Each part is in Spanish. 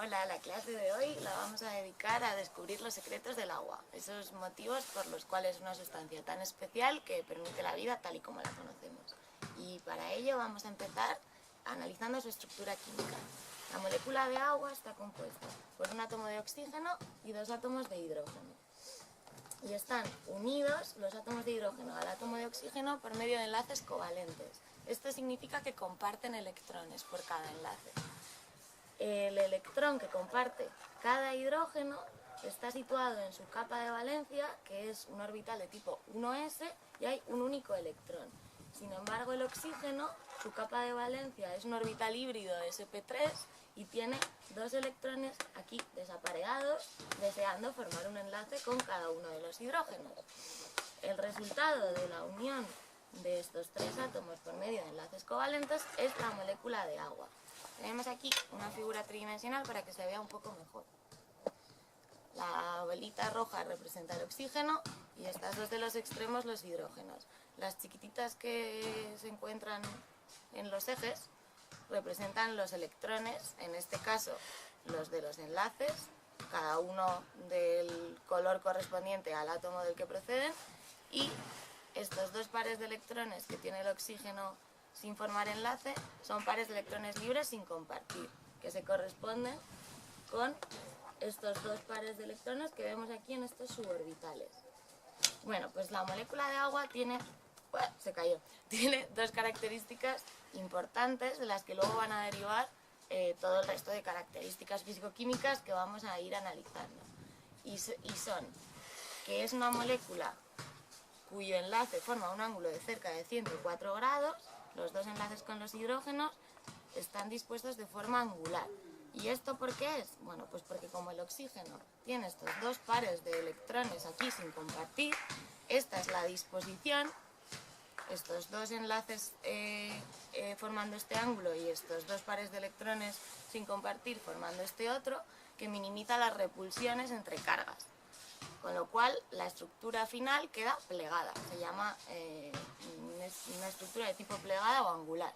Hola, la clase de hoy la vamos a dedicar a descubrir los secretos del agua, esos motivos por los cuales es una sustancia tan especial que permite la vida tal y como la conocemos. Y para ello vamos a empezar analizando su estructura química. La molécula de agua está compuesta por un átomo de oxígeno y dos átomos de hidrógeno. Y están unidos los átomos de hidrógeno al átomo de oxígeno por medio de enlaces covalentes. Esto significa que comparten electrones por cada enlace. El electrón que comparte cada hidrógeno está situado en su capa de valencia, que es un orbital de tipo 1s, y hay un único electrón. Sin embargo, el oxígeno, su capa de valencia es un orbital híbrido de sp3 y tiene dos electrones aquí desapareados, deseando formar un enlace con cada uno de los hidrógenos. El resultado de la unión de estos tres átomos por medio de enlaces covalentes es la molécula de agua. Tenemos aquí una figura tridimensional para que se vea un poco mejor. La bolita roja representa el oxígeno y estas dos de los extremos los hidrógenos. Las chiquititas que se encuentran en los ejes representan los electrones, en este caso los de los enlaces, cada uno del color correspondiente al átomo del que proceden, y estos dos pares de electrones que tiene el oxígeno sin formar enlace son pares de electrones libres sin compartir, que se corresponden con estos dos pares de electrones que vemos aquí en estos suborbitales. Bueno, pues la molécula de agua tiene dos características importantes de las que luego van a derivar todo el resto de características físico-químicas que vamos a ir analizando. Y son que es una molécula cuyo enlace forma un ángulo de cerca de 104 grados, los dos enlaces con los hidrógenos están dispuestos de forma angular. ¿Y esto por qué es? Bueno, pues porque como el oxígeno tiene estos dos pares de electrones aquí sin compartir, esta es la disposición, estos dos enlaces formando este ángulo y estos dos pares de electrones sin compartir formando este otro, que minimiza las repulsiones entre cargas. Con lo cual la estructura final queda plegada, se llama una estructura de tipo plegada o angular.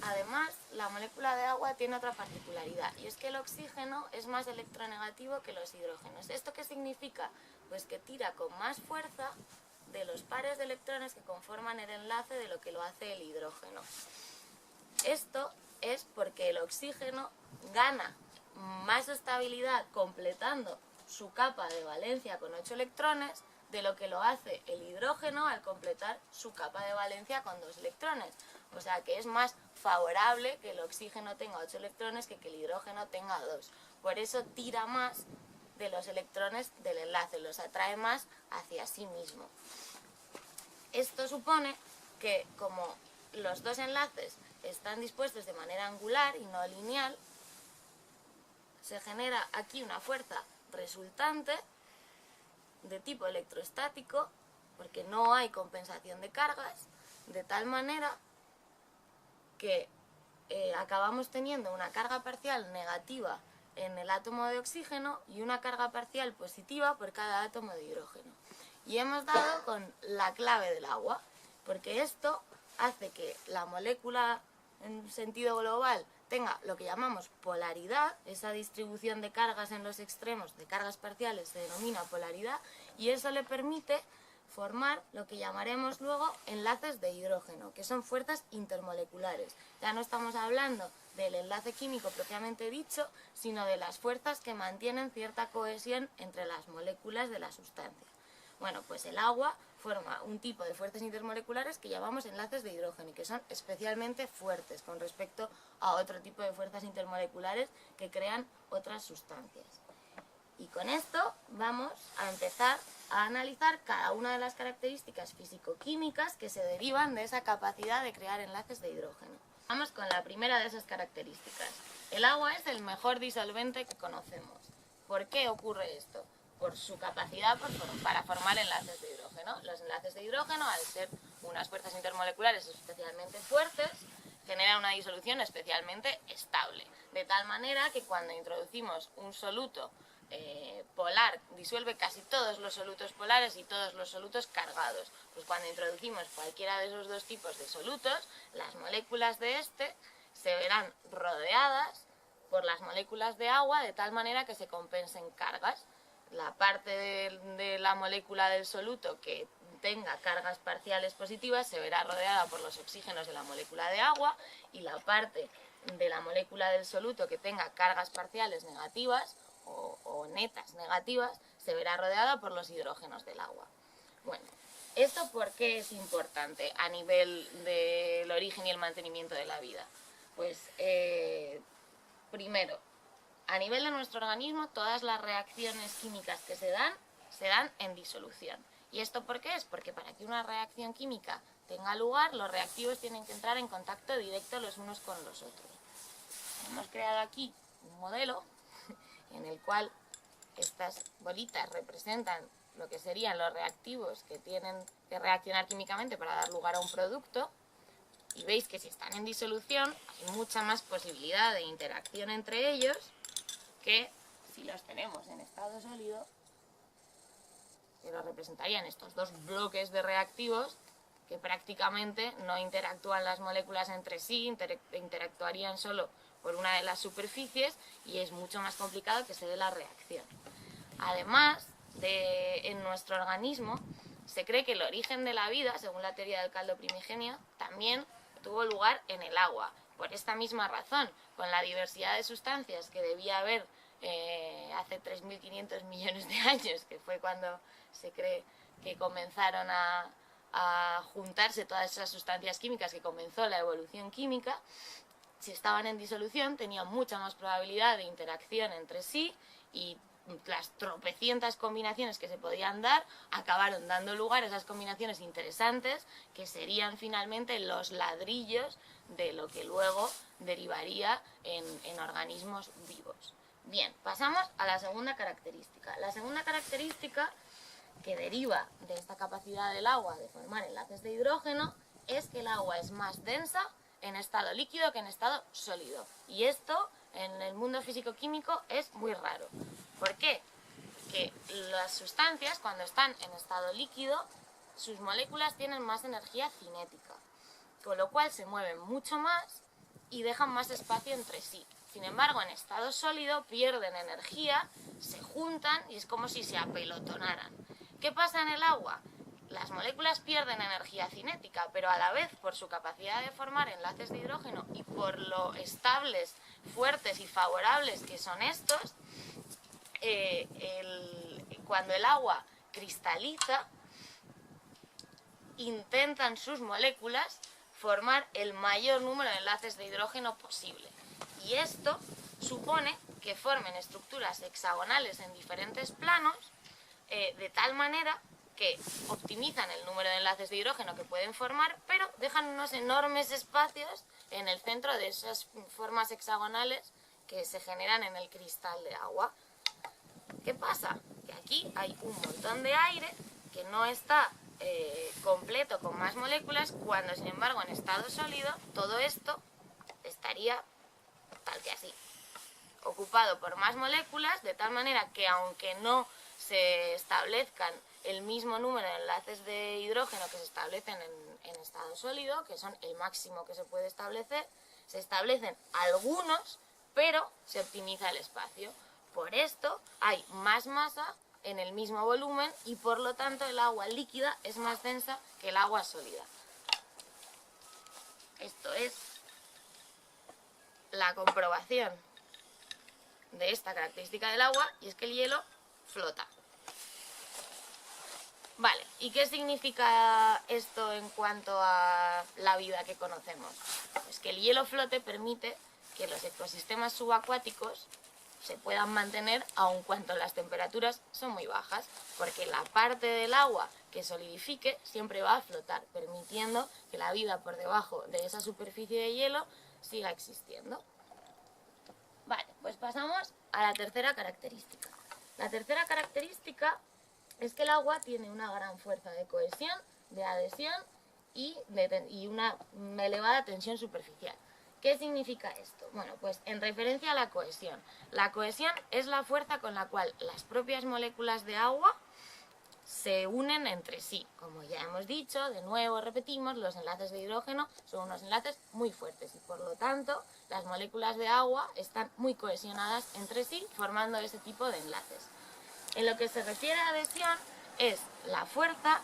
Además, la molécula de agua tiene otra particularidad, y es que el oxígeno es más electronegativo que los hidrógenos. ¿Esto qué significa? Pues que tira con más fuerza de los pares de electrones que conforman el enlace de lo que lo hace el hidrógeno. Esto es porque el oxígeno gana más estabilidad completando su capa de valencia con 8 electrones de lo que lo hace el hidrógeno al completar su capa de valencia con 2 electrones. O sea que es más favorable que el oxígeno tenga 8 electrones que el hidrógeno tenga 2. Por eso tira más de los electrones del enlace, los atrae más hacia sí mismo. Esto supone que como los dos enlaces están dispuestos de manera angular y no lineal, se genera aquí una fuerza resultante de tipo electrostático, porque no hay compensación de cargas, de tal manera que acabamos teniendo una carga parcial negativa en el átomo de oxígeno y una carga parcial positiva por cada átomo de hidrógeno. Y hemos dado con la clave del agua, porque esto hace que la molécula en sentido global tenga lo que llamamos polaridad, esa distribución de cargas en los extremos, de cargas parciales, se denomina polaridad, y eso le permite formar lo que llamaremos luego enlaces de hidrógeno, que son fuerzas intermoleculares. Ya no estamos hablando del enlace químico propiamente dicho, sino de las fuerzas que mantienen cierta cohesión entre las moléculas de la sustancia. Bueno, pues el agua forma un tipo de fuerzas intermoleculares que llamamos enlaces de hidrógeno y que son especialmente fuertes con respecto a otro tipo de fuerzas intermoleculares que crean otras sustancias. Y con esto vamos a empezar a analizar cada una de las características físico-químicas que se derivan de esa capacidad de crear enlaces de hidrógeno. Vamos con la primera de esas características. El agua es el mejor disolvente que conocemos. ¿Por qué ocurre esto? Por su capacidad para formar enlaces de hidrógeno. Los enlaces de hidrógeno, al ser unas fuerzas intermoleculares especialmente fuertes, generan una disolución especialmente estable, de tal manera que cuando introducimos un soluto polar, disuelve casi todos los solutos polares y todos los solutos cargados. Pues cuando introducimos cualquiera de esos dos tipos de solutos, las moléculas de este se verán rodeadas por las moléculas de agua de tal manera que se compensen cargas. La parte de la molécula del soluto que tenga cargas parciales positivas se verá rodeada por los oxígenos de la molécula de agua, y la parte de la molécula del soluto que tenga cargas parciales negativas o netas negativas se verá rodeada por los hidrógenos del agua. Bueno, ¿esto por qué es importante a nivel del origen y el mantenimiento de la vida? Pues primero, a nivel de nuestro organismo, todas las reacciones químicas que se dan en disolución. ¿Y esto por qué es? Porque para que una reacción química tenga lugar, los reactivos tienen que entrar en contacto directo los unos con los otros. Hemos creado aquí un modelo en el cual estas bolitas representan lo que serían los reactivos que tienen que reaccionar químicamente para dar lugar a un producto, y veis que si están en disolución hay mucha más posibilidad de interacción entre ellos que si los tenemos en estado sólido, que lo representarían estos dos bloques de reactivos que prácticamente no interactúan las moléculas entre sí, interactuarían solo por una de las superficies, y es mucho más complicado que se dé la reacción. Además, en nuestro organismo se cree que el origen de la vida, según la teoría del caldo primigenio, también tuvo lugar en el agua. Por esta misma razón, con la diversidad de sustancias que debía haber hace 3.500 millones de años, que fue cuando se cree que comenzaron a juntarse todas esas sustancias químicas, que comenzó la evolución química, si estaban en disolución tenían mucha más probabilidad de interacción entre sí, y las tropecientas combinaciones que se podían dar acabaron dando lugar a esas combinaciones interesantes que serían finalmente los ladrillos de lo que luego derivaría en organismos vivos. Bien, pasamos a la segunda característica. La segunda característica que deriva de esta capacidad del agua de formar enlaces de hidrógeno es que el agua es más densa en estado líquido que en estado sólido. Y esto en el mundo físico-químico es muy raro. ¿Por qué? Que las sustancias, cuando están en estado líquido, sus moléculas tienen más energía cinética, con lo cual se mueven mucho más y dejan más espacio entre sí. Sin embargo, en estado sólido pierden energía, se juntan y es como si se apelotonaran. ¿Qué pasa en el agua? Las moléculas pierden energía cinética, pero a la vez, por su capacidad de formar enlaces de hidrógeno y por lo estables, fuertes y favorables que son estos, cuando el agua cristaliza, intentan sus moléculas formar el mayor número de enlaces de hidrógeno posible. Y esto supone que formen estructuras hexagonales en diferentes planos, de tal manera que optimizan el número de enlaces de hidrógeno que pueden formar, pero dejan unos enormes espacios en el centro de esas formas hexagonales que se generan en el cristal de agua. ¿Qué pasa? Que aquí hay un montón de aire que no está completo con más moléculas, cuando sin embargo en estado sólido todo esto estaría tal que así, ocupado por más moléculas, de tal manera que aunque no se establezcan el mismo número de enlaces de hidrógeno que se establecen en estado sólido, que son el máximo que se puede establecer, se establecen algunos, pero se optimiza el espacio. Por esto hay más masa en el mismo volumen y por lo tanto el agua líquida es más densa que el agua sólida. Esto es la comprobación de esta característica del agua, y es que el hielo flota. Vale, ¿y qué significa esto en cuanto a la vida que conocemos? Pues que el hielo flote permite que los ecosistemas subacuáticos se puedan mantener aun cuando las temperaturas son muy bajas, porque la parte del agua que solidifique siempre va a flotar, permitiendo que la vida por debajo de esa superficie de hielo siga existiendo. Vale, pues pasamos a la tercera característica. La tercera característica es que el agua tiene una gran fuerza de cohesión, de adhesión y una elevada tensión superficial. ¿Qué significa esto? Bueno, pues en referencia a la cohesión. La cohesión es la fuerza con la cual las propias moléculas de agua se unen entre sí. Como ya hemos dicho, de nuevo repetimos, los enlaces de hidrógeno son unos enlaces muy fuertes y por lo tanto las moléculas de agua están muy cohesionadas entre sí formando ese tipo de enlaces. En lo que se refiere a adhesión es la fuerza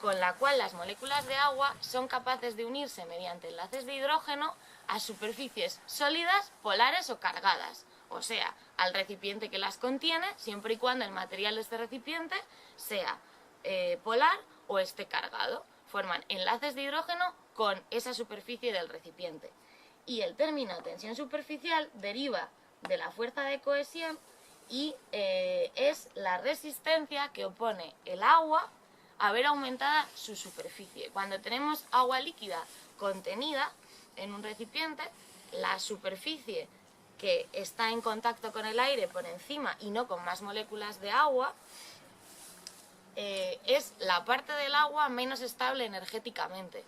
con la cual las moléculas de agua son capaces de unirse mediante enlaces de hidrógeno a superficies sólidas, polares o cargadas, o sea, al recipiente que las contiene, siempre y cuando el material de este recipiente sea polar o esté cargado. Forman enlaces de hidrógeno con esa superficie del recipiente. Y el término tensión superficial deriva de la fuerza de cohesión y es la resistencia que opone el agua a ver aumentada su superficie. Cuando tenemos agua líquida contenida en un recipiente, la superficie que está en contacto con el aire por encima y no con más moléculas de agua, es la parte del agua menos estable energéticamente,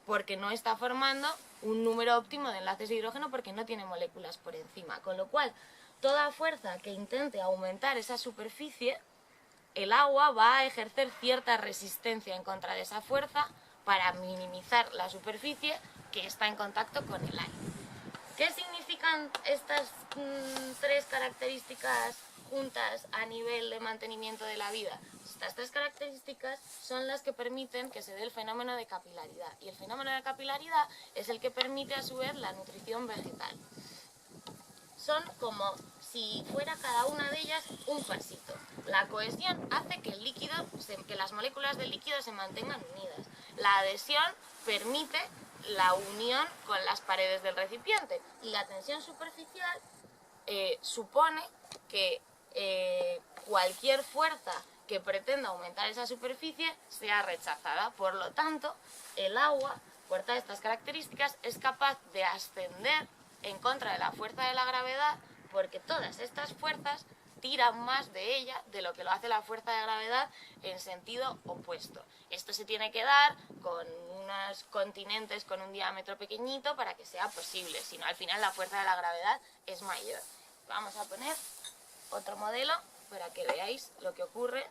porque no está formando un número óptimo de enlaces de hidrógeno porque no tiene moléculas por encima. Con lo cual, toda fuerza que intente aumentar esa superficie, el agua va a ejercer cierta resistencia en contra de esa fuerza para minimizar la superficie que está en contacto con el aire. ¿Qué significan estas tres características juntas a nivel de mantenimiento de la vida? Estas tres características son las que permiten que se dé el fenómeno de capilaridad. Y el fenómeno de capilaridad es el que permite a su vez la nutrición vegetal. Son como si fuera cada una de ellas un pasito. La cohesión hace que el líquido, que las moléculas del líquido se mantengan unidas. La adhesión permite la unión con las paredes del recipiente. Y la tensión superficial supone que cualquier fuerza que pretenda aumentar esa superficie sea rechazada. Por lo tanto, el agua, por todas estas características, es capaz de ascender en contra de la fuerza de la gravedad, porque todas estas fuerzas tiran más de ella de lo que lo hace la fuerza de gravedad en sentido opuesto. Esto se tiene que dar con unos continentes con un diámetro pequeñito para que sea posible, si no al final la fuerza de la gravedad es mayor. Vamos a poner otro modelo para que veáis lo que ocurre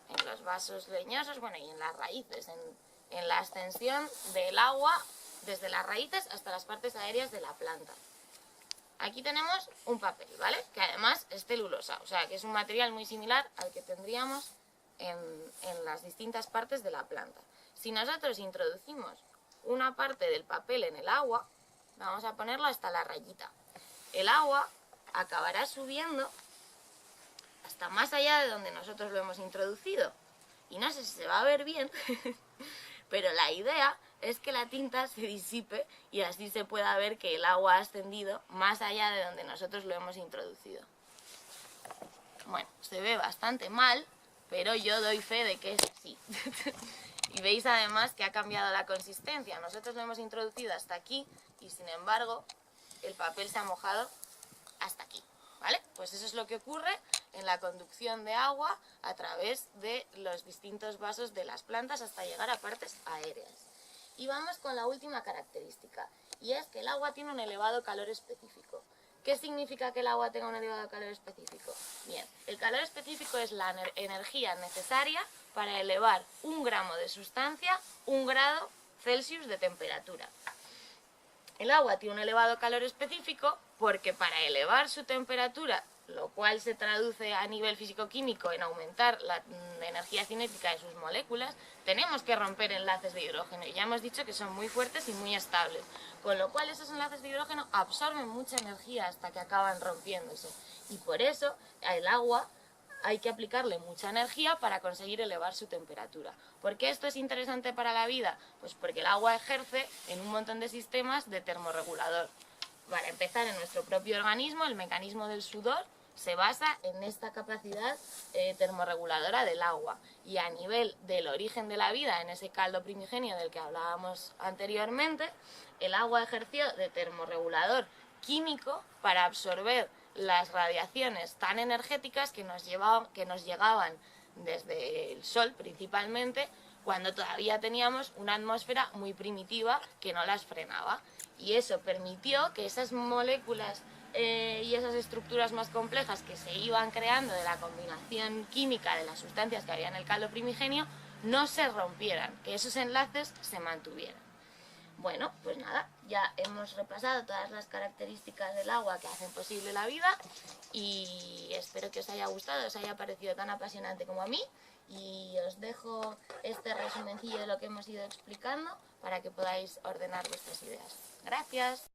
en los vasos leñosos, bueno, y en las raíces, en la ascensión del agua desde las raíces hasta las partes aéreas de la planta. Aquí tenemos un papel, ¿vale? Que además es celulosa, o sea que es un material muy similar al que tendríamos en las distintas partes de la planta. Si nosotros introducimos una parte del papel en el agua, vamos a ponerlo hasta la rayita. El agua acabará subiendo hasta más allá de donde nosotros lo hemos introducido. Y no sé si se va a ver bien, pero la idea es que la tinta se disipe y así se pueda ver que el agua ha ascendido más allá de donde nosotros lo hemos introducido. Bueno, se ve bastante mal, pero yo doy fe de que es así. Y veis además que ha cambiado la consistencia. Nosotros lo hemos introducido hasta aquí y sin embargo el papel se ha mojado hasta aquí, ¿vale? Pues eso es lo que ocurre en la conducción de agua a través de los distintos vasos de las plantas hasta llegar a partes aéreas. Y vamos con la última característica, y es que el agua tiene un elevado calor específico. ¿Qué significa que el agua tenga un elevado calor específico? Bien, el calor específico es la energía necesaria para elevar 1 gramo de sustancia 1 grado Celsius de temperatura. El agua tiene un elevado calor específico porque para elevar su temperatura, lo cual se traduce a nivel físico-químico en aumentar la energía cinética de sus moléculas, tenemos que romper enlaces de hidrógeno. Y ya hemos dicho que son muy fuertes y muy estables, con lo cual esos enlaces de hidrógeno absorben mucha energía hasta que acaban rompiéndose. Y por eso al agua hay que aplicarle mucha energía para conseguir elevar su temperatura. ¿Por qué esto es interesante para la vida? Pues porque el agua ejerce en un montón de sistemas de termorregulador. Para empezar, en nuestro propio organismo, el mecanismo del sudor se basa en esta capacidad termorreguladora del agua. Y a nivel del origen de la vida, en ese caldo primigenio del que hablábamos anteriormente, el agua ejerció de termorregulador químico para absorber las radiaciones tan energéticas que nos llegaban desde el Sol principalmente, cuando todavía teníamos una atmósfera muy primitiva que no las frenaba. Y eso permitió que esas moléculas y esas estructuras más complejas que se iban creando de la combinación química de las sustancias que había en el caldo primigenio no se rompieran, que esos enlaces se mantuvieran. Bueno, pues nada, ya hemos repasado todas las características del agua que hacen posible la vida y espero que os haya gustado, os haya parecido tan apasionante como a mí, y os dejo este resumencillo de lo que hemos ido explicando para que podáis ordenar vuestras ideas. Gracias.